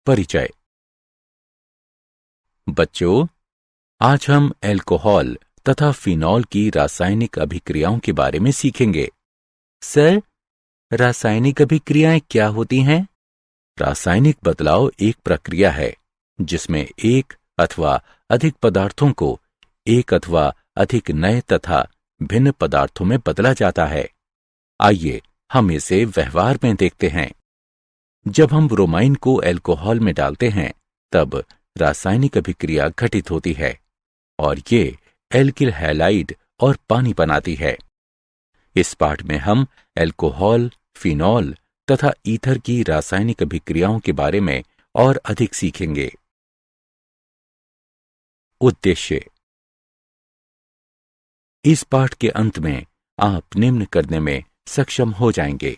परिचय। बच्चों, आज हम अल्कोहल तथा फिनॉल की रासायनिक अभिक्रियाओं के बारे में सीखेंगे। सर, रासायनिक अभिक्रियाएं क्या होती हैं? रासायनिक बदलाव एक प्रक्रिया है जिसमें एक अथवा अधिक पदार्थों को एक अथवा अधिक नए तथा भिन्न पदार्थों में बदला जाता है। आइए हम इसे व्यवहार में देखते हैं। जब हम ब्रोमाइन को अल्कोहल में डालते हैं तब रासायनिक अभिक्रिया घटित होती है और ये एल्किल हैलाइड और पानी बनाती है। इस पाठ में हम अल्कोहल, फिनॉल तथा ईथर की रासायनिक अभिक्रियाओं के बारे में और अधिक सीखेंगे। उद्देश्य। इस पाठ के अंत में आप निम्न करने में सक्षम हो जाएंगे।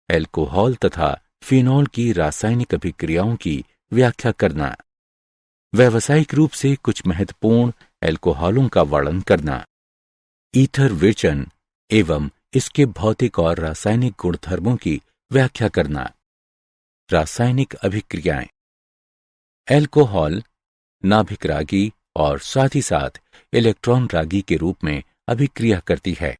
अल्कोहल तथा फिनॉल की रासायनिक अभिक्रियाओं की व्याख्या करना, व्यावसायिक रूप से कुछ महत्वपूर्ण अल्कोहलों का वर्णन करना, ईथर विचलन एवं इसके भौतिक और रासायनिक गुणधर्मों की व्याख्या करना। रासायनिक अभिक्रियाएं। अल्कोहल नाभिक रागी और साथ ही साथ इलेक्ट्रॉन रागी के रूप में अभिक्रिया करती है।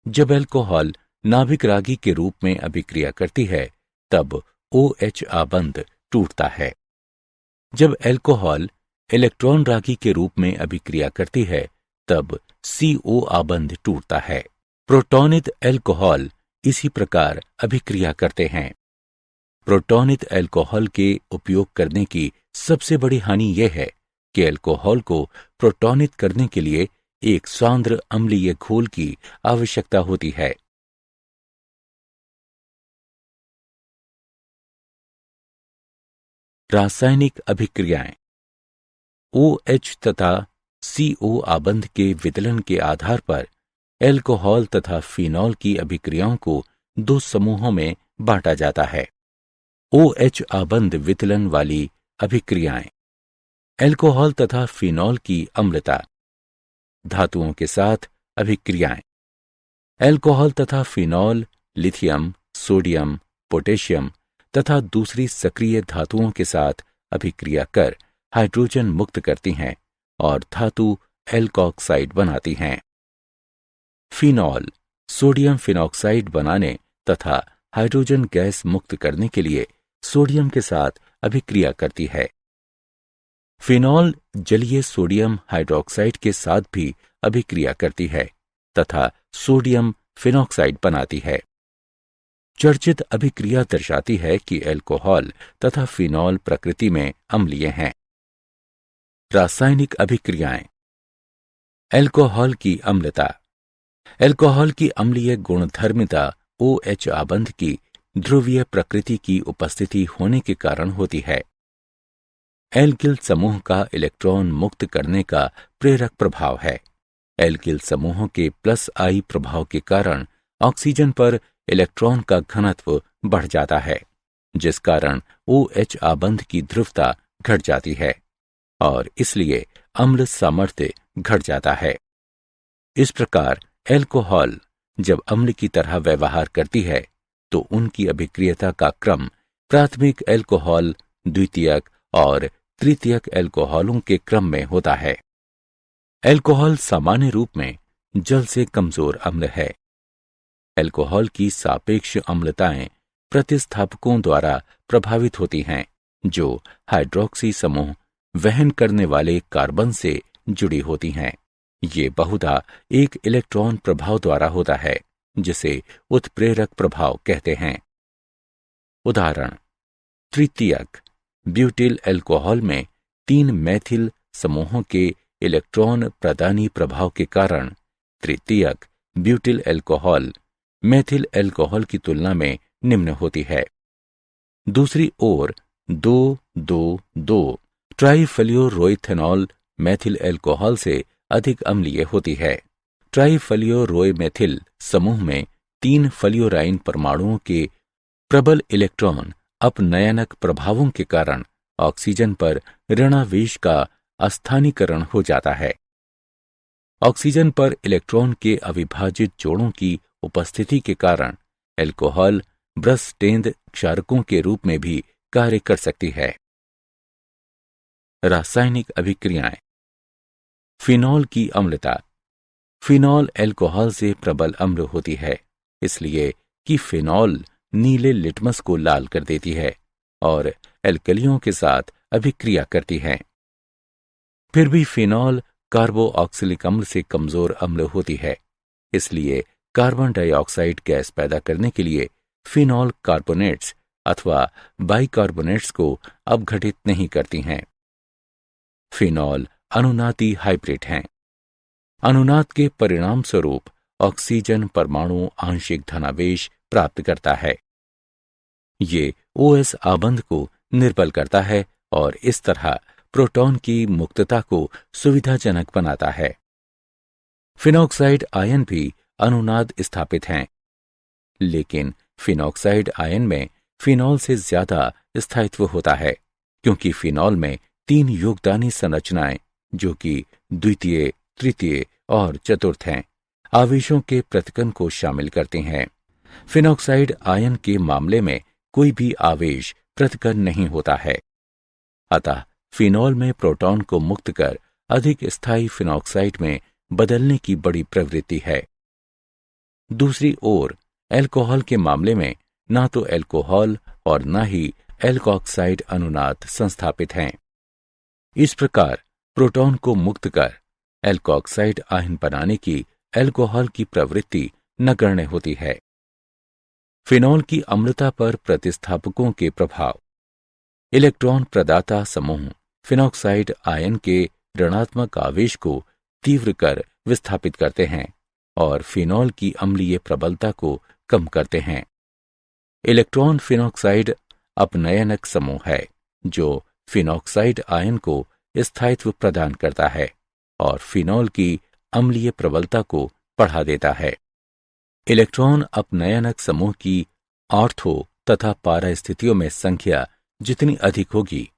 जब अल्कोहल नाभिक रागी के रूप में अभिक्रिया करती है तब OH आबंध टूटता है। जब अल्कोहल इलेक्ट्रॉन रागी के रूप में अभिक्रिया करती है तब CO आबंध टूटता है। प्रोटॉनित अल्कोहल इसी प्रकार अभिक्रिया करते हैं। प्रोटॉनित अल्कोहल के उपयोग करने की सबसे बड़ी हानि यह है कि अल्कोहल को प्रोटॉनित करने के लिए एक सांद्र अम्लीय घोल की आवश्यकता होती है। रासायनिक अभिक्रियाएं। OH तथा CO आबंध के विदलन के आधार पर अल्कोहल तथा फिनॉल की अभिक्रियाओं को दो समूहों में बांटा जाता है। OH आबंध विदलन वाली अभिक्रियाएं। अल्कोहल तथा फिनॉल की अम्लता। धातुओं के साथ अभिक्रियाएं। अल्कोहल तथा फिनॉल लिथियम, सोडियम, पोटेशियम तथा दूसरी सक्रिय धातुओं के साथ अभिक्रिया कर हाइड्रोजन मुक्त करती हैं और धातु एल्कोक्साइड बनाती हैं। फिनॉल सोडियम फिनॉक्साइड बनाने तथा हाइड्रोजन गैस मुक्त करने के लिए सोडियम के साथ अभिक्रिया करती है। फिनॉल जलीय सोडियम हाइड्रोक्साइड के साथ भी अभिक्रिया करती है तथा सोडियम फिनॉक्साइड बनाती है। चर्चित अभिक्रिया दर्शाती है कि अल्कोहल तथा फिनॉल प्रकृति में अम्लीय हैं। रासायनिक अभिक्रियाएं। अल्कोहल की अम्लता। अल्कोहल की अम्लीय गुणधर्मिता OH आबंध की ध्रुवीय प्रकृति की उपस्थिति होने के कारण होती है। एल्किल समूह का इलेक्ट्रॉन मुक्त करने का प्रेरक प्रभाव है। एल्किल समूहों के +I प्रभाव के कारण ऑक्सीजन पर इलेक्ट्रॉन का घनत्व बढ़ जाता है, जिस कारण OH आबंध की ध्रुवता घट जाती है और इसलिए अम्ल सामर्थ्य घट जाता है। इस प्रकार अल्कोहल जब अम्ल की तरह व्यवहार करती है तो उनकी अभिक्रियता का क्रम प्राथमिक अल्कोहल, द्वितीयक और तृतीयक अल्कोहलों के क्रम में होता है। अल्कोहल सामान्य रूप में जल से कमजोर अम्ल है। अल्कोहल की सापेक्ष अम्लताएं प्रतिस्थापकों द्वारा प्रभावित होती हैं जो हाइड्रोक्सी समूह वहन करने वाले कार्बन से जुड़ी होती हैं। ये बहुधा एक इलेक्ट्रॉन प्रभाव द्वारा होता है जिसे उत्प्रेरक प्रभाव कहते हैं। उदाहरण: तृतीयक ब्यूटिल अल्कोहल में 3 मैथिल समूहों के इलेक्ट्रॉन प्रदानी प्रभाव के कारण तृतीयक ब्यूटिल अल्कोहल मैथिल अल्कोहल की तुलना में निम्न होती है। दूसरी ओर 2,2,2 ट्राइफ्लोरोइथेनॉल मैथिल अल्कोहल से अधिक अम्लीय होती है। ट्राइफ्लोरोमेथिल समूह में 3 फ्लोराइन परमाणुओं के प्रबल इलेक्ट्रॉन अपनयनक प्रभावों के कारण ऑक्सीजन पर ऋणावेश का अस्थानीकरण हो जाता है। ऑक्सीजन पर इलेक्ट्रॉन के अविभाजित जोड़ों की उपस्थिति के कारण अल्कोहल ब्रसटेंद क्षारकों के रूप में भी कार्य कर सकती है। रासायनिक अभिक्रियाएं। फिनॉल की अम्लता। फिनॉल अल्कोहल से प्रबल अम्ल होती है, इसलिए कि फिनॉल नीले लिटमस को लाल कर देती है और एल्कलियों के साथ अभिक्रिया करती है। फिर भी फिनॉल कार्बोऑक्सिलिक अम्ल से कमजोर अम्ल होती है, इसलिए कार्बन डाइऑक्साइड गैस पैदा करने के लिए फिनॉल कार्बोनेट्स अथवा बाइकार्बोनेट्स को अपघटित नहीं करती हैं। फिनॉल अनुनादी हाइब्रिड हैं। अनुनाद के परिणाम स्वरूप ऑक्सीजन परमाणु आंशिक धनावेश प्राप्त करता है। ये OS आबंध को निर्बल करता है और इस तरह प्रोटॉन की मुक्तता को सुविधाजनक बनाता है। फिनॉक्साइड आयन भी अनुनाद स्थापित हैं, लेकिन फिनॉक्साइड आयन में फिनॉल से ज्यादा स्थायित्व होता है, क्योंकि फिनॉल में 3 योगदानी संरचनाएं, जो कि द्वितीय, तृतीय और चतुर्थ हैं, आवेशों के पृथक्करण को शामिल करती हैं। फिनॉक्साइड आयन के मामले में कोई भी आवेश पृथक्करण नहीं होता है। अतः फिनॉल में प्रोटॉन को मुक्त कर अधिक स्थायी फिनॉक्साइड में बदलने की बड़ी प्रवृत्ति है। दूसरी ओर अल्कोहल के मामले में ना तो अल्कोहल और न ही एल्कोऑक्साइड अनुनाद संस्थापित हैं। इस प्रकार प्रोटॉन को मुक्त कर एल्कोऑक्साइड आयन बनाने की अल्कोहल की प्रवृत्ति नगण्य होती है। फिनॉल की अम्लता पर प्रतिस्थापकों के प्रभाव। इलेक्ट्रॉन प्रदाता समूह फिनॉक्साइड आयन के ऋणात्मक आवेश को तीव्र कर विस्थापित करते हैं और फिनॉल की अम्लीय प्रबलता को कम करते हैं। इलेक्ट्रॉन फिनॉक्साइड अपनयनक समूह है, जो फिनॉक्साइड आयन को स्थायित्व प्रदान करता है और फिनॉल की अम्लीय प्रबलता को बढ़ा देता है। इलेक्ट्रॉन अपनयनक समूह की ऑर्थो तथा पारा स्थितियों में संख्या जितनी अधिक होगी,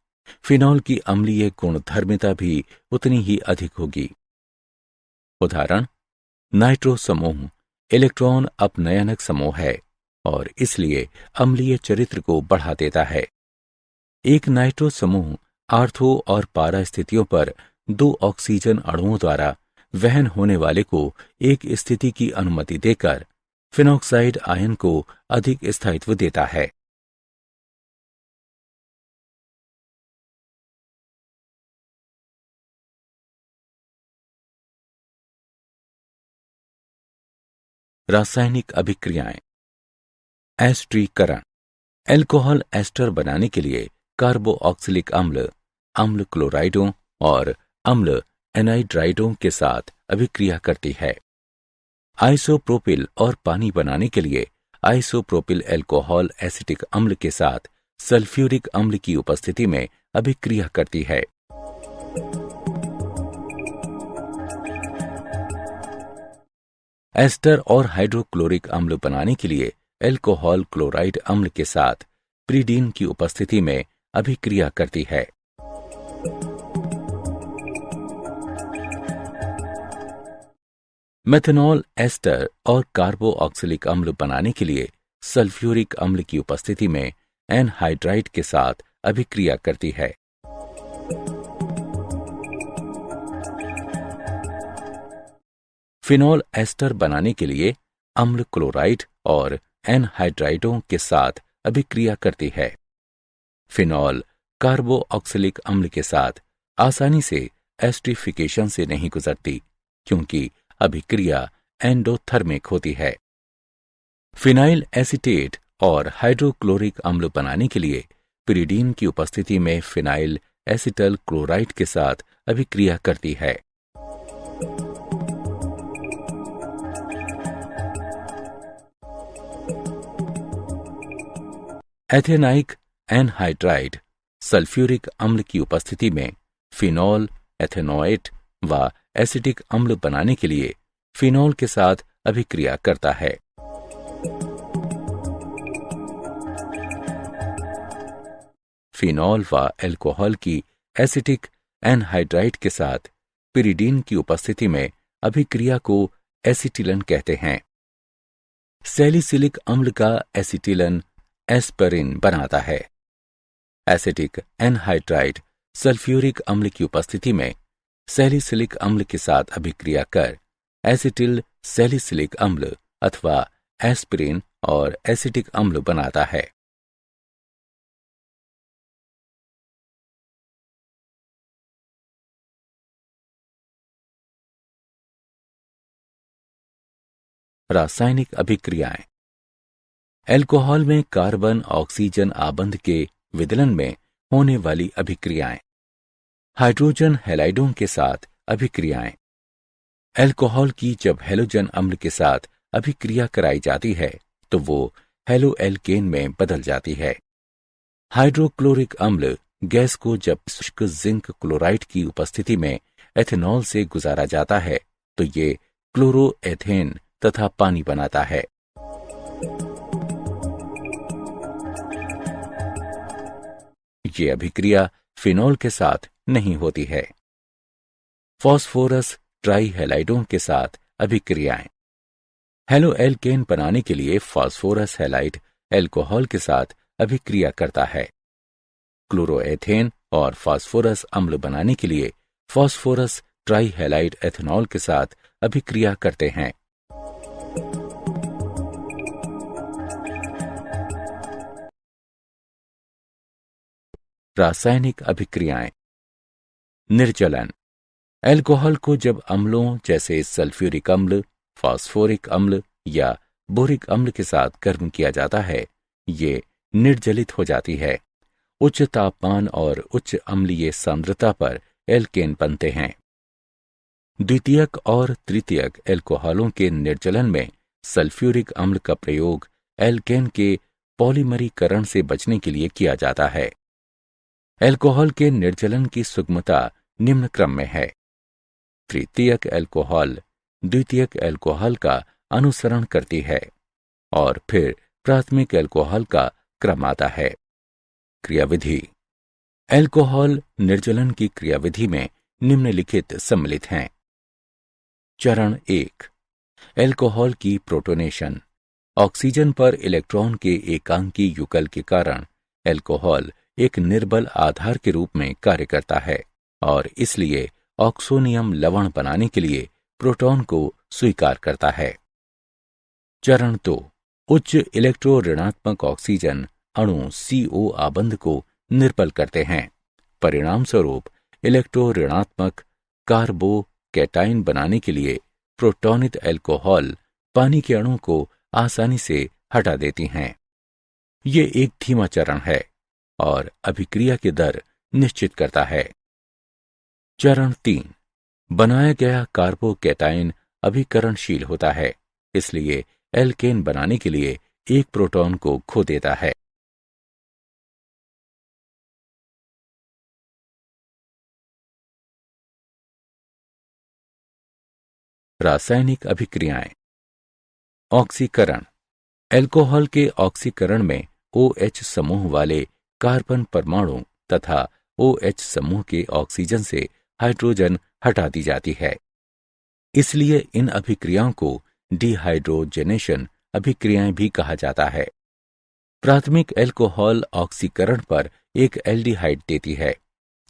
फिनॉल की अम्लीय गुणधर्मिता भी उतनी ही अधिक होगी। उदाहरण, नाइट्रो समूह इलेक्ट्रॉन अपनयनक समूह है और इसलिए अम्लीय चरित्र को बढ़ा देता है। एक नाइट्रो समूह आर्थो और पारा स्थितियों पर 2 ऑक्सीजन अणुओं द्वारा वहन होने वाले को एक स्थिति की अनुमति देकर फिनॉक्साइड आयन को अधिक स्थायित्व देता है। रासायनिक अभिक्रियाएं। एस्टरीकरण। अल्कोहल एस्टर बनाने के लिए कार्बोऑक्सिलिक अम्ल, अम्ल क्लोराइडों और अम्ल एनाइड्राइडों के साथ अभिक्रिया करती है। आइसोप्रोपिल और पानी बनाने के लिए आइसोप्रोपिल अल्कोहल एसिटिक अम्ल के साथ सल्फ्यूरिक अम्ल की उपस्थिति में अभिक्रिया करती है। एस्टर और हाइड्रोक्लोरिक अम्ल बनाने के लिए अल्कोहल क्लोराइड अम्ल के साथ प्रीडीन की उपस्थिति में अभिक्रिया करती है। मेथनॉल एस्टर और कार्बोऑक्सिलिक अम्ल बनाने के लिए सल्फ्यूरिक अम्ल की उपस्थिति में एनहाइड्राइड के साथ अभिक्रिया करती है। फिनॉल एस्टर बनाने के लिए अम्ल क्लोराइड और एनहाइड्राइडों के साथ अभिक्रिया करती है। फिनॉल कार्बोऑक्सिलिक अम्ल के साथ आसानी से एस्टरीफिकेशन से नहीं गुजरती, क्योंकि अभिक्रिया एंडोथर्मिक होती है। फिनाइल एसीटेट और हाइड्रोक्लोरिक अम्ल बनाने के लिए पिरिडीन की उपस्थिति में फिनाइल एसिटल क्लोराइड के साथ अभिक्रिया करती है। एथेनाइक एनहाइड्राइड सल्फ्यूरिक अम्ल की उपस्थिति में फिनॉल एथेनोएट व एसिटिक अम्ल बनाने के लिए फिनॉल के साथ अभिक्रिया करता है। फिनॉल व अल्कोहल की एसिटिक एनहाइड्राइड के साथ पिरिडीन की उपस्थिति में अभिक्रिया को एसिटिलन कहते हैं। सैलिसिलिक अम्ल का एसिटिलन एस्परिन बनाता है। एसिटिक एनहाइड्राइड सल्फ्यूरिक अम्ल की उपस्थिति में सैलिसिलिक अम्ल के साथ अभिक्रिया कर एसिटिल सैलिसिलिक अम्ल अथवा एस्पिरिन और एसिटिक अम्ल बनाता है। रासायनिक अभिक्रियाएं। एल्कोहल में कार्बन ऑक्सीजन आबंध के विदलन में होने वाली अभिक्रियाएं। हाइड्रोजन हैलाइडों के साथ अभिक्रियाएं। एल्कोहल की जब हैलोजन अम्ल के साथ अभिक्रिया कराई जाती है तो वो हैलोएल्केन में बदल जाती है। हाइड्रोक्लोरिक अम्ल गैस को जब शुष्क जिंक क्लोराइड की उपस्थिति में एथेनॉल से गुजारा जाता है तो ये क्लोरोएथेन तथा पानी बनाता है। ये अभिक्रिया फिनॉल के साथ नहीं होती है। फॉस्फोरस ट्राइहैलाइडों के साथ अभिक्रियाएं। हैलोएल्केन बनाने के लिए फॉस्फोरस हैलाइड एल्कोहल के साथ अभिक्रिया करता है। क्लोरोएथेन और फॉस्फोरस अम्ल बनाने के लिए फॉस्फोरस ट्राइहैलाइड एथेनॉल के साथ अभिक्रिया करते हैं। रासायनिक अभिक्रियाएं। निर्जलन। एल्कोहल को जब अम्लों जैसे सल्फ्यूरिक अम्ल, फास्फोरिक अम्ल या बोरिक अम्ल के साथ गर्म किया जाता है, ये निर्जलित हो जाती है। उच्च तापमान और उच्च अम्लीय सांद्रता पर एल्केन बनते हैं। द्वितीयक और तृतीयक एल्कोहलों के निर्जलन में सल्फ्यूरिक अम्ल का प्रयोग एल्केन के पॉलीमरीकरण से बचने के लिए किया जाता है। एल्कोहल के निर्जलन की सुगमता निम्न क्रम में है। तृतीयक एल्कोहल द्वितीयक एल्कोहल का अनुसरण करती है और फिर प्राथमिक एल्कोहल का क्रम आता है। क्रियाविधि। एल्कोहल निर्जलन की क्रियाविधि में निम्नलिखित सम्मिलित हैं। चरण 1। एल्कोहल की प्रोटोनेशन। ऑक्सीजन पर इलेक्ट्रॉन के एकांकी युगल के कारण एल्कोहल एक निर्बल आधार के रूप में कार्य करता है और इसलिए ऑक्सोनियम लवण बनाने के लिए प्रोटॉन को स्वीकार करता है। चरण 2। उच्च इलेक्ट्रो ऋणात्मक ऑक्सीजन अणु CO आबंध को निर्बल करते हैं। परिणाम स्वरूप इलेक्ट्रो ऋणात्मक कार्बोकैटायन बनाने के लिए प्रोटॉनित एल्कोहल पानी के अणु को आसानी से हटा देती हैं। ये एक धीमा चरण है और अभिक्रिया की दर निश्चित करता है। चरण 3। बनाया गया कार्बोकैटायन अभिकरणशील होता है, इसलिए एल्केन बनाने के लिए एक प्रोटॉन को खो देता है। रासायनिक अभिक्रियाएं। ऑक्सीकरण। एल्कोहल के ऑक्सीकरण में OH समूह वाले कार्बन परमाणु तथा OH समूह के ऑक्सीजन से हाइड्रोजन हटा दी जाती है। इसलिए इन अभिक्रियाओं को डिहाइड्रोजनेशन अभिक्रियाएं भी कहा जाता है। प्राथमिक एल्कोहल ऑक्सीकरण पर एक एल्डिहाइड देती है,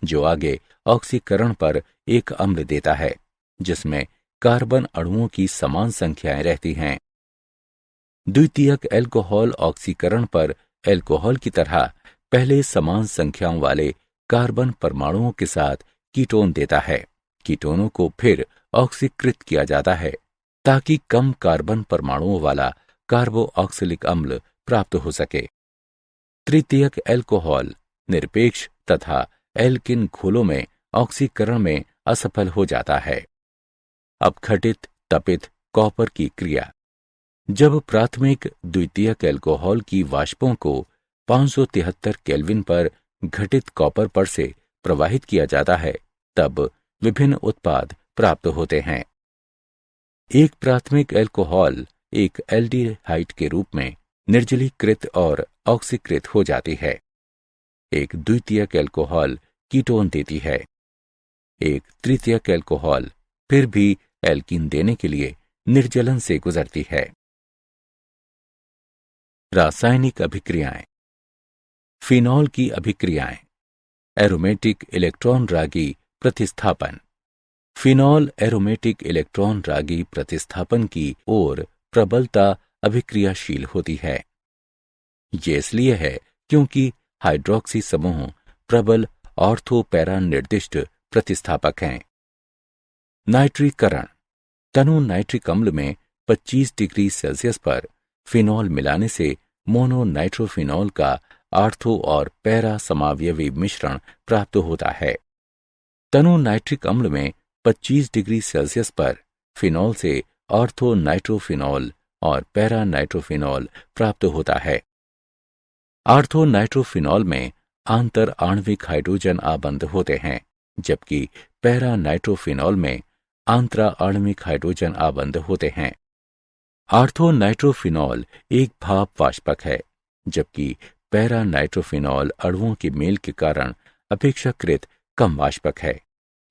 जो आगे ऑक्सीकरण पर एक अम्ल देता है, जिसमें कार्बन अणुओं की समान संख्याएं रहती हैं। द्वितीयक एल्कोहल ऑक्सीकरण पर एल्कोहल की तरह पहले समान संख्याओं वाले कार्बन परमाणुओं के साथ कीटोन देता है। कीटोनों को फिर ऑक्सीकृत किया जाता है ताकि कम कार्बन परमाणुओं वाला कार्बोऑक्सिलिक अम्ल प्राप्त हो सके। तृतीयक एल्कोहल निरपेक्ष तथा एल्किन घोलों में ऑक्सीकरण में असफल हो जाता है। अपघटित तपित कॉपर की क्रिया। जब प्राथमिक द्वितीयक एल्कोहल की वाष्पों को 573 केल्विन पर घटित कॉपर पर से प्रवाहित किया जाता है, तब विभिन्न उत्पाद प्राप्त होते हैं। एक प्राथमिक एल्कोहल एक एल्डिहाइड के रूप में निर्जलीकृत और ऑक्सीकृत हो जाती है। एक द्वितीयक एल्कोहल कीटोन देती है। एक तृतीयक एल्कोहल फिर भी एल्कीन देने के लिए निर्जलन से गुजरती है। रासायनिक अभिक्रियाएं। फिनॉल की अभिक्रियाएं। एरोमेटिक इलेक्ट्रॉन रागी प्रतिस्थापन। फिनॉल एरोमेटिक इलेक्ट्रॉन रागी प्रतिस्थापन की ओर प्रबलता अभिक्रियाशील होती है। ये इसलिए है क्योंकि हाइड्रॉक्सी समूह प्रबल ऑर्थो पैरा निर्दिष्ट प्रतिस्थापक हैं। नाइट्रीकरण। तनु नाइट्रिक अम्ल में 25 डिग्री सेल्सियस पर फिनॉल मिलाने से मोनो नाइट्रोफिनॉल का आर्थो और पैरा समावयवी मिश्रण प्राप्त होता है। तनु नाइट्रिक अम्ल में 25 डिग्री सेल्सियस पर फिनॉल से ऑर्थो नाइट्रोफिनॉल और पैरा नाइट्रोफिनॉल प्राप्त होता है। आर्थो नाइट्रोफिनॉल में आंतर आणविक हाइड्रोजन आबंध होते हैं, जबकि पैरा नाइट्रोफिनॉल में आंतरा आणविक हाइड्रोजन आबंध होते हैं। आर्थो नाइट्रोफिनॉल एक भाप वाष्पक है, जबकि पैरा नाइट्रोफिनॉल अणुओं के मेल के कारण अपेक्षाकृत कम वाष्पक है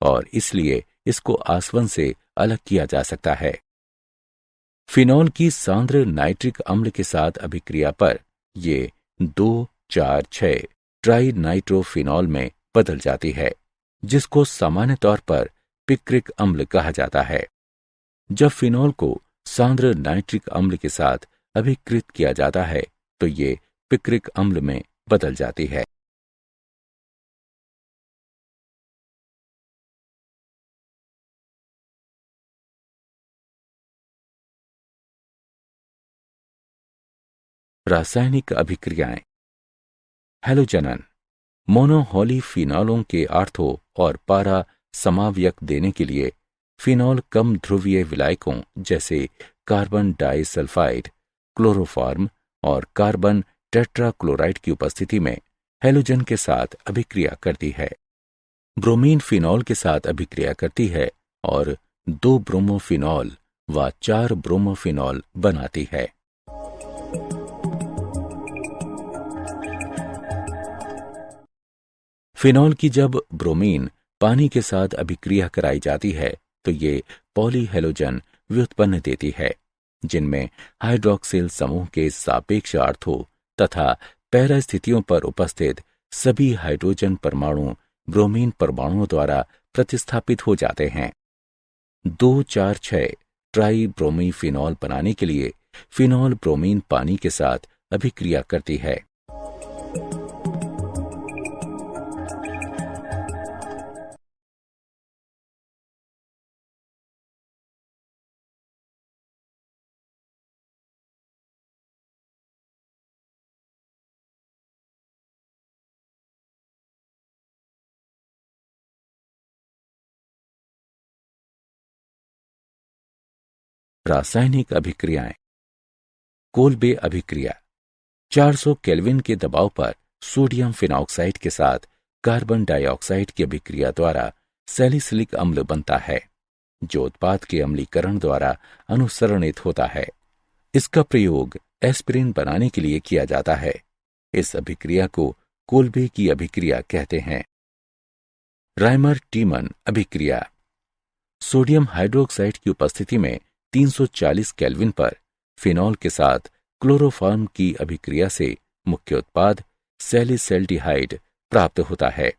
और इसलिए इसको आसवन से अलग किया जा सकता है। फिनॉल की सांद्र नाइट्रिक अम्ल के साथ अभिक्रिया पर ये 2,4,6 ट्राई नाइट्रोफिनॉल में बदल जाती है, जिसको सामान्य तौर पर पिक्रिक अम्ल कहा जाता है। जब फिनॉल को सांद्र नाइट्रिक अम्ल के साथ अभिकृत किया जाता है तो ये पिक्रिक अम्ल में बदल जाती है। रासायनिक अभिक्रियाएं। हैलोजनन। मोनोहॉलीफिनॉलों के आर्थो और पारा समावयक देने के लिए फिनॉल कम ध्रुवीय विलायकों जैसे कार्बन डाइसल्फाइड, क्लोरोफॉर्म और कार्बन टेट्राक्लोराइड की उपस्थिति में हैलोजन के साथ अभिक्रिया करती है। ब्रोमीन फिनॉल के साथ अभिक्रिया करती है और 2 ब्रोमोफिनॉल व 4 ब्रोमोफिनॉल बनाती है। फिनॉल की जब ब्रोमीन पानी के साथ अभिक्रिया कराई जाती है तो ये पॉलीहेलोजन व्युत्पन्न देती है, जिनमें हाइड्रॉक्सिल समूह के सापेक्ष आर्थो तथा पैरा स्थितियों पर उपस्थित सभी हाइड्रोजन परमाणु ब्रोमीन परमाणुओं द्वारा प्रतिस्थापित हो जाते हैं। 2,4,6 ट्राई ब्रोमीफिनॉल बनाने के लिए फिनॉल ब्रोमीन पानी के साथ अभिक्रिया करती है। रासायनिक अभिक्रियाएं। कोल्बे अभिक्रिया। 400 केल्विन के दबाव पर सोडियम फिनॉक्साइड के साथ कार्बन डाइऑक्साइड की अभिक्रिया द्वारा सैलिसिलिक अम्ल बनता है, जो उत्पाद के अम्लीकरण द्वारा अनुसरणित होता है। इसका प्रयोग एस्पिरिन बनाने के लिए किया जाता है। इस अभिक्रिया को कोल्बे की अभिक्रिया कहते हैं। राइमर टीमन अभिक्रिया। सोडियम हाइड्रोक्साइड की उपस्थिति में 340 केल्विन पर फिनॉल के साथ क्लोरोफॉर्म की अभिक्रिया से मुख्य उत्पाद सैलिसैल्डिहाइड प्राप्त होता है।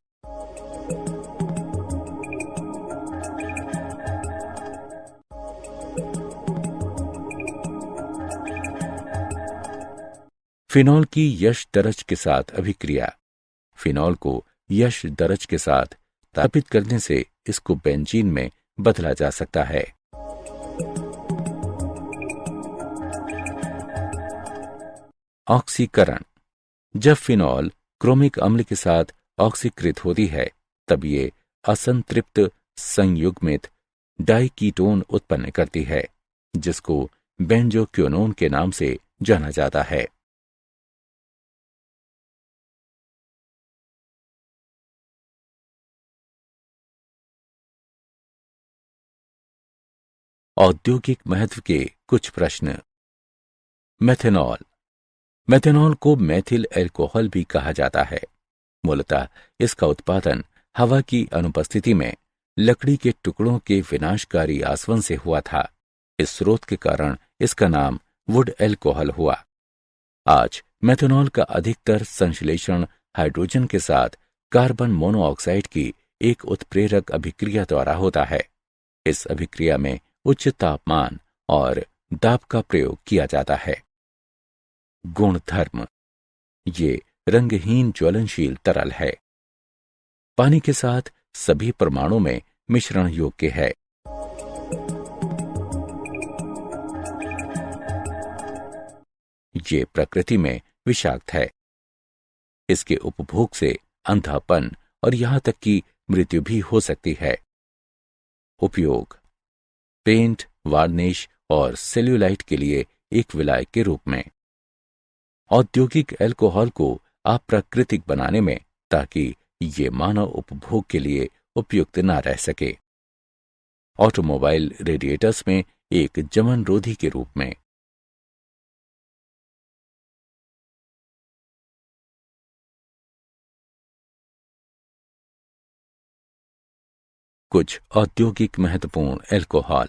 फिनॉल की यश दरज के साथ अभिक्रिया। फिनॉल को यश दरज के साथ स्थापित करने से इसको बेंजीन में बदला जा सकता है। ऑक्सीकरण। जब फिनॉल क्रोमिक अम्ल के साथ ऑक्सीकृत होती है तब ये असंतृप्त संयुग्मित डाइकीटोन उत्पन्न करती है, जिसको बेंजोक्विनोन के नाम से जाना जाता है। औद्योगिक महत्व के कुछ प्रश्न। मेथनॉल। मेथनॉल को मेथिल एल्कोहल भी कहा जाता है। मूलतः इसका उत्पादन हवा की अनुपस्थिति में लकड़ी के टुकड़ों के विनाशकारी आसवन से हुआ था। इस स्रोत के कारण इसका नाम वुड एल्कोहल हुआ। आज मेथनॉल का अधिकतर संश्लेषण हाइड्रोजन के साथ कार्बन मोनोऑक्साइड की एक उत्प्रेरक अभिक्रिया द्वारा होता है। इस अभिक्रिया में उच्च तापमान और दाब का प्रयोग किया जाता है। गुणधर्म। ये रंगहीन ज्वलनशील तरल है। पानी के साथ सभी परमाणु में मिश्रण योग्य है। ये प्रकृति में विषाक्त है। इसके उपभोग से अंधापन और यहां तक कि मृत्यु भी हो सकती है। उपयोग। पेंट, वार्निश और सेल्यूलाइट के लिए एक विलायक के रूप में। औद्योगिक अल्कोहल को अप्राकृतिक बनाने में, ताकि ये मानव उपभोग के लिए उपयुक्त न रह सके। ऑटोमोबाइल रेडिएटर्स में एक जमनरोधी के रूप में। कुछ औद्योगिक महत्वपूर्ण अल्कोहल।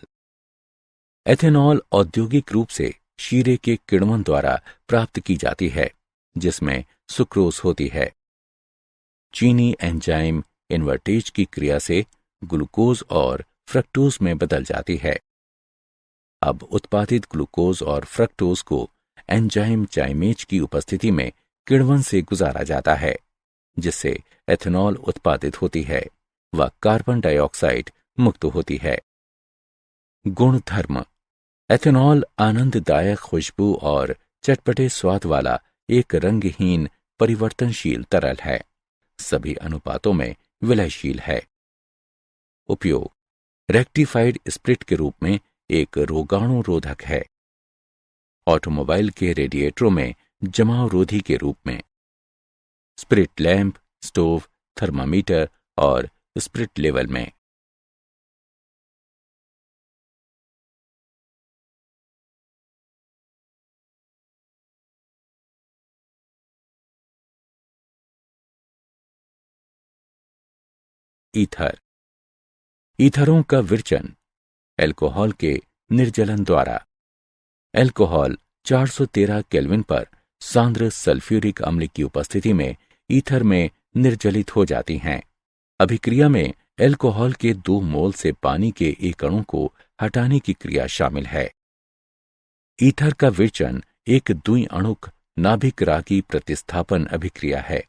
एथेनॉल औद्योगिक रूप से शीरे के किण्वन द्वारा प्राप्त की जाती है, जिसमें सुक्रोज होती है। चीनी एंजाइम इन्वर्टेज की क्रिया से ग्लूकोज और फ्रक्टोज में बदल जाती है। अब उत्पादित ग्लूकोज और फ्रक्टोज को एंजाइम चाइमेज की उपस्थिति में किण्वन से गुजारा जाता है, जिससे एथेनॉल उत्पादित होती है व कार्बन डाइऑक्साइड मुक्त होती है। गुणधर्म। एथेनॉल आनंददायक खुशबू और चटपटे स्वाद वाला एक रंगहीन परिवर्तनशील तरल है। सभी अनुपातों में विलयशील है। उपयोग। रेक्टिफाइड स्प्रिट के रूप में एक रोगाणुरोधक है। ऑटोमोबाइल के रेडिएटरों में जमावरोधी के रूप में। स्प्रिट लैंप, स्टोव, थर्मामीटर और स्प्रिट लेवल में। ईथर। ईथरों का विरचन अल्कोहल के निर्जलन द्वारा। अल्कोहल 413 केल्विन पर सांद्र सल्फ्यूरिक अम्ल की उपस्थिति में ईथर में निर्जलित हो जाती हैं। अभिक्रिया में अल्कोहल के 2 मोल से पानी के एक अणु को हटाने की क्रिया शामिल है। ईथर का विरचन एक द्विअणुक नाभिक रागी प्रतिस्थापन अभिक्रिया है,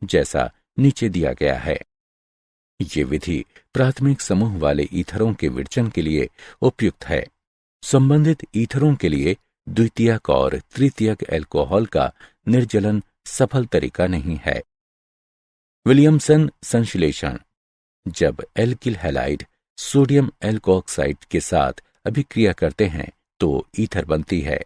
जैसा नीचे दिया गया है। ये विधि प्राथमिक समूह वाले ईथरों के विरचन के लिए उपयुक्त है। संबंधित ईथरों के लिए द्वितीयक और तृतीयक अल्कोहल का निर्जलन सफल तरीका नहीं है। विलियमसन संश्लेषण। जब एल्किल हैलाइड सोडियम एल्कोऑक्साइड के साथ अभिक्रिया करते हैं तो ईथर बनती है।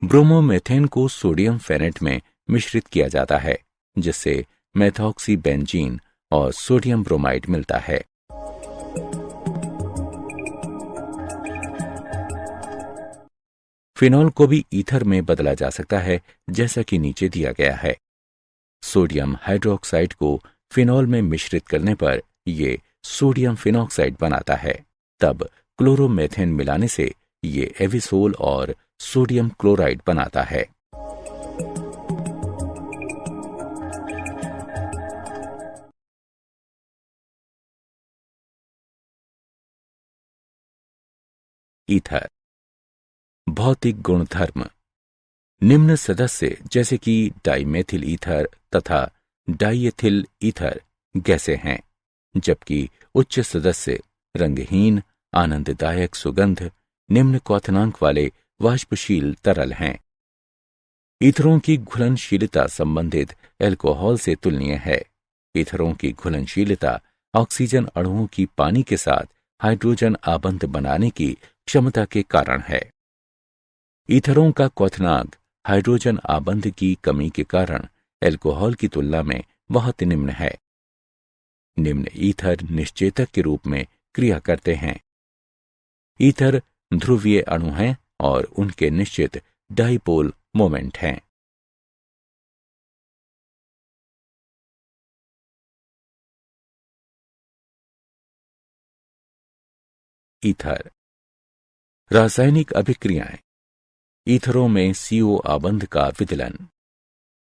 ब्रोमोमेथेन को सोडियम फेनेट में मिश्रित किया जाता है, जिससे मेथॉक्सी बेंजीन और सोडियम ब्रोमाइड मिलता है। फिनॉल को भी ईथर में बदला जा सकता है, जैसा कि नीचे दिया गया है। सोडियम हाइड्रोक्साइड को फिनॉल में मिश्रित करने पर यह सोडियम फिनॉक्साइड बनाता है। तब क्लोरोमेथेन मिलाने से ये एविसोल और सोडियम क्लोराइड बनाता है। ईथर। भौतिक गुणधर्म। निम्न सदस्य जैसे कि डाइमेथिल ईथर तथा डाइएथिल ईथर गैसें हैं, जबकि उच्च सदस्य रंगहीन, आनंददायक सुगंध, निम्न क्वथनांक वाले वाष्पशील तरल हैं। ईथरों की घुलनशीलता संबंधित अल्कोहल से तुलनीय है। ईथरों की घुलनशीलता ऑक्सीजन अणुओं की पानी के साथ हाइड्रोजन आबंध बनाने की क्षमता के कारण है। ईथरों का क्वथनांक हाइड्रोजन आबंध की कमी के कारण अल्कोहल की तुलना में बहुत निम्न है। निम्न ईथर निश्चेतक के रूप में क्रिया करते हैं। ईथर ध्रुवीय अणु हैं और उनके निश्चित डाइपोल मोमेंट हैं। ईथर। रासायनिक अभिक्रियाएं। ईथरों में CO आबंध का विदलन।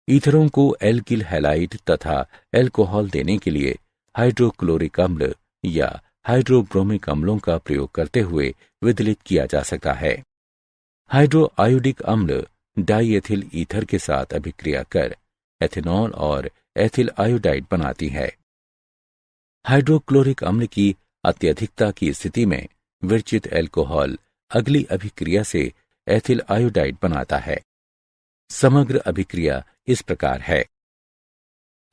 ईथरों को एल्किल हैलाइड तथा एल्कोहल देने के लिए हाइड्रोक्लोरिक अम्ल या हाइड्रोब्रोमिक अम्लों का प्रयोग करते हुए विदलित किया जा सकता है। हाइड्रोआयोडिक अम्ल डाईएथिल ईथर के साथ अभिक्रिया कर एथेनॉल और एथिल आयोडाइड बनाती है। हाइड्रोक्लोरिक अम्ल की अत्यधिकता की स्थिति में विरचित एल्कोहल अगली अभिक्रिया से एथिल आयोडाइड बनाता है। समग्र अभिक्रिया इस प्रकार है।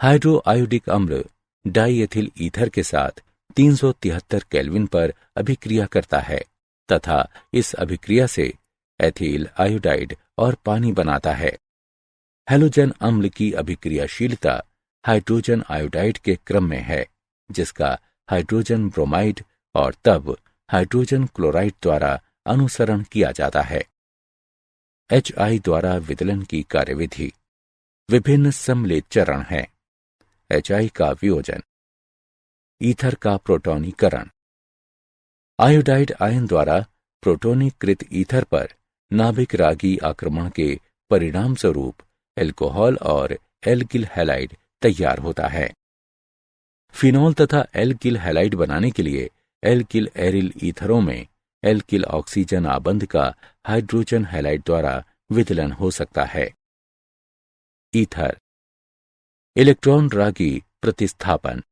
हाइड्रोआयोडिक अम्ल डाईएथिल ईथर के साथ 373 केल्विन पर अभिक्रिया करता है तथा इस अभिक्रिया से एथिल आयोडाइड और पानी बनाता है। हैलोजन अम्ल की अभिक्रियाशीलता हाइड्रोजन आयोडाइड के क्रम में है, जिसका हाइड्रोजन ब्रोमाइड और तब हाइड्रोजन क्लोराइड द्वारा अनुसरण किया जाता है। HI द्वारा विदलन की कार्यविधि। विभिन्न सम्मिलित चरण हैं। HI का वियोजन, ईथर का प्रोटोनीकरण। आयोडाइड आयन द्वारा प्रोटोनीकृत ईथर पर नाभिक रागी आक्रमण के परिणाम स्वरूप एल्कोहल और एल्किल हैलाइड तैयार होता है। फिनॉल तथा एल्किल हैलाइड बनाने के लिए एल्किल एरिल ईथरों में एल्किल ऑक्सीजन आबंध का हाइड्रोजन हैलाइड द्वारा विदलन हो सकता है। ईथर। इलेक्ट्रॉन रागी प्रतिस्थापन।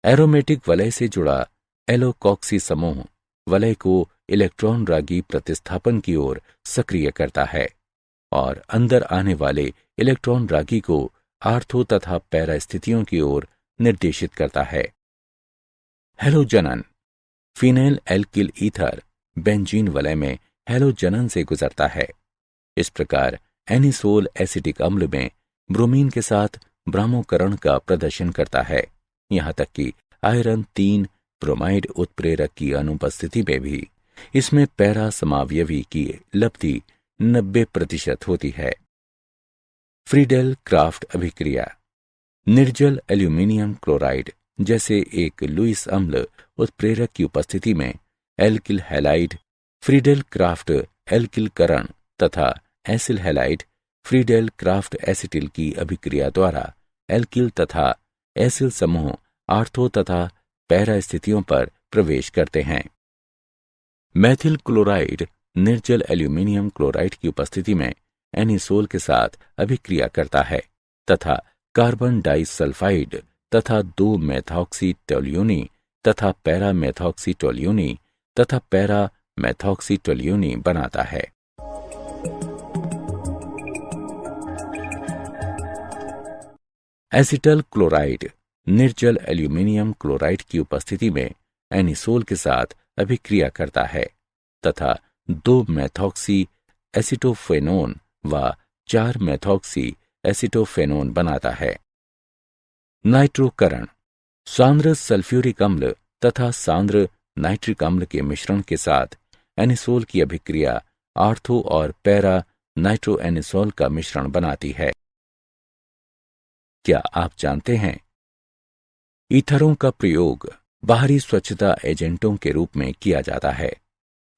एरोमेटिक वलय से जुड़ा एलोकॉक्सी समूह वलय को इलेक्ट्रॉन रागी प्रतिस्थापन की ओर सक्रिय करता है और अंदर आने वाले इलेक्ट्रॉन रागी को आर्थो तथा पैरा स्थितियों की ओर निर्देशित करता है। हैलोजनन। फिनाइल एल्किल ईथर बेंजीन वलय में हैलोजनन से गुजरता है। इस प्रकार एनिसोल एसिटिक अम्ल में ब्रोमीन के साथ ब्रामोकरण का प्रदर्शन करता है, यहाँ तक कि आयरन 3 ब्रोमाइड उत्प्रेरक की अनुपस्थिति में भी इसमें पैरा समावयवी की लब्धि 90% होती है। फ्रीडेल क्राफ्ट अभिक्रिया। निर्जल एल्यूमिनियम क्लोराइड जैसे एक लुईस अम्ल उत्प्रेरक की उपस्थिति में alkyl halide Friedel Crafts alkyl करण तथा acyl halide Friedel Crafts acetyl की अभिक्रिया द्वारा एल्किल तथा एसिल समूह आर्थो तथा पैरा स्थितियों पर प्रवेश करते हैं। मैथिल क्लोराइड निर्जल एल्यूमिनियम क्लोराइड की उपस्थिति में एनिसोल के साथ अभिक्रिया करता है तथा कार्बन डाइसल्फाइड तथा 2 मेथॉक्सी टोल्यूनी तथा पैरा मेथॉक्सी टोल्यूनी तथा पैरा मेथॉक्सी टोल्यूनी बनाता है। एसिटल क्लोराइड निर्जल एल्यूमिनियम क्लोराइड की उपस्थिति में एनिसोल के साथ अभिक्रिया करता है तथा 2 मेथॉक्सी एसिटोफेनोन व 4 मेथॉक्सी एसिटोफेनोन बनाता है। नाइट्रोकरण। सांद्र सल्फ्यूरिक अम्ल तथा सांद्र नाइट्रिक अम्ल के मिश्रण के साथ एनिसोल की अभिक्रिया आर्थो और पैरा नाइट्रोएनिसोल का मिश्रण बनाती है। क्या आप जानते हैं ईथरों का प्रयोग बाहरी स्वच्छता एजेंटों के रूप में किया जाता है।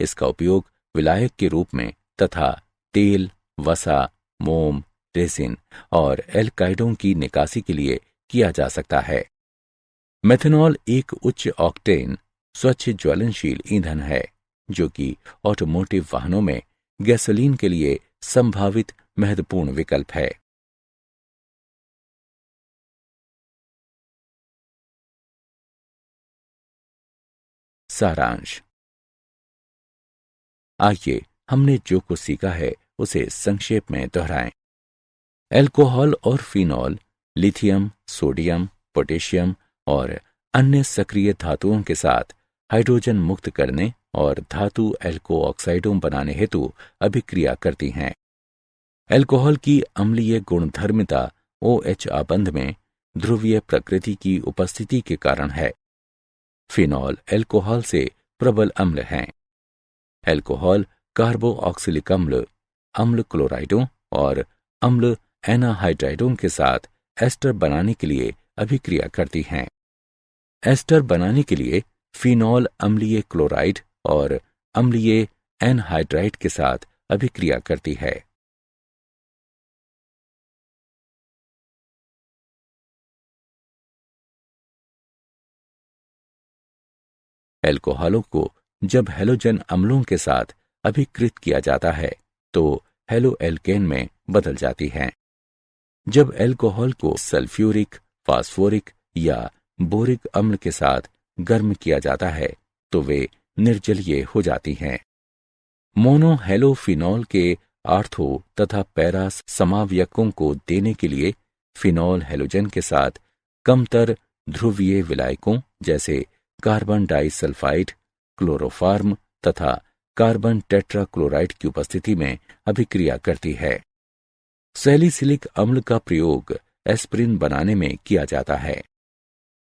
इसका उपयोग विलायक के रूप में तथा तेल, वसा, मोम, रेसिन और एल्काइडों की निकासी के लिए किया जा सकता है। मेथनॉल एक उच्च ऑक्टेन स्वच्छ ज्वलनशील ईंधन है जो कि ऑटोमोटिव वाहनों में गैसोलीन के लिए संभावित महत्वपूर्ण विकल्प है। सारांश। आइए हमने जो कुछ सीखा है उसे संक्षेप में दोहराएं। एल्कोहल और फिनॉल लिथियम, सोडियम, पोटेशियम और अन्य सक्रिय धातुओं के साथ हाइड्रोजन मुक्त करने और धातु एल्को ऑक्साइडों बनाने हेतु अभिक्रिया करती हैं। एल्कोहल की अम्लीय गुणधर्मिता OH आबंध में ध्रुवीय प्रकृति की उपस्थिति के कारण है। फिनॉल एल्कोहल से प्रबल अम्ल हैं। एल्कोहल कार्बोऑक्सिलिक अम्ल, अम्ल क्लोराइडों और अम्ल एनाहाइड्राइडों के साथ एस्टर बनाने के लिए अभिक्रिया करती हैं। एस्टर बनाने के लिए फिनॉल अम्लीय क्लोराइड और अम्लीय एनहाइड्राइड के साथ अभिक्रिया करती है। एल्कोहलों को जब हैलोजन अम्लों के साथ अभिकृत किया जाता है तो हेलो एल्केन में बदल जाती हैं। जब एल्कोहल को सल्फ्यूरिक, फास्फोरिक या बोरिक अम्ल के साथ गर्म किया जाता है तो वे निर्जलीय हो जाती हैं। मोनोहेलोफिनॉल के आर्थो तथा पैरा समावयकों को देने के लिए फिनॉल हैलोजन के साथ कमतर ध्रुवीय विलायकों जैसे कार्बन डाइसल्फाइड, क्लोरोफार्म तथा कार्बन टेट्राक्लोराइड की उपस्थिति में अभिक्रिया करती है। सैलिसिलिक अम्ल का प्रयोग एस्पिरिन बनाने में किया जाता है।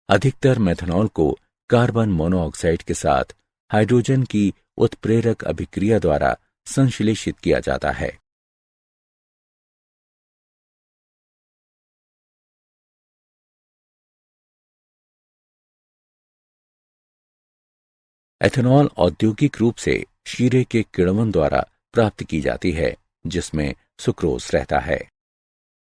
अधिकतर मेथनॉल को कार्बन मोनोऑक्साइड के साथ हाइड्रोजन की उत्प्रेरक अभिक्रिया द्वारा संश्लेषित किया जाता है। एथेनॉल औद्योगिक रूप से शीरे के किण्वन द्वारा प्राप्त की जाती है, जिसमें सुक्रोज रहता है।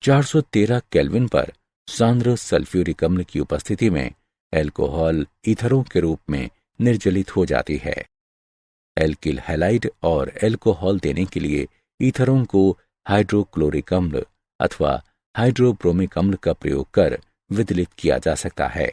413 केल्विन पर सांद्र सल्फ्यूरिक अम्ल की उपस्थिति में एल्कोहल ईथरों के रूप में निर्जलित हो जाती है। एल्किल हैलाइड और एल्कोहल देने के लिए ईथरों को हाइड्रोक्लोरिक अम्ल अथवा हाइड्रोब्रोमिक अम्ल का प्रयोग कर विदलित किया जा सकता है।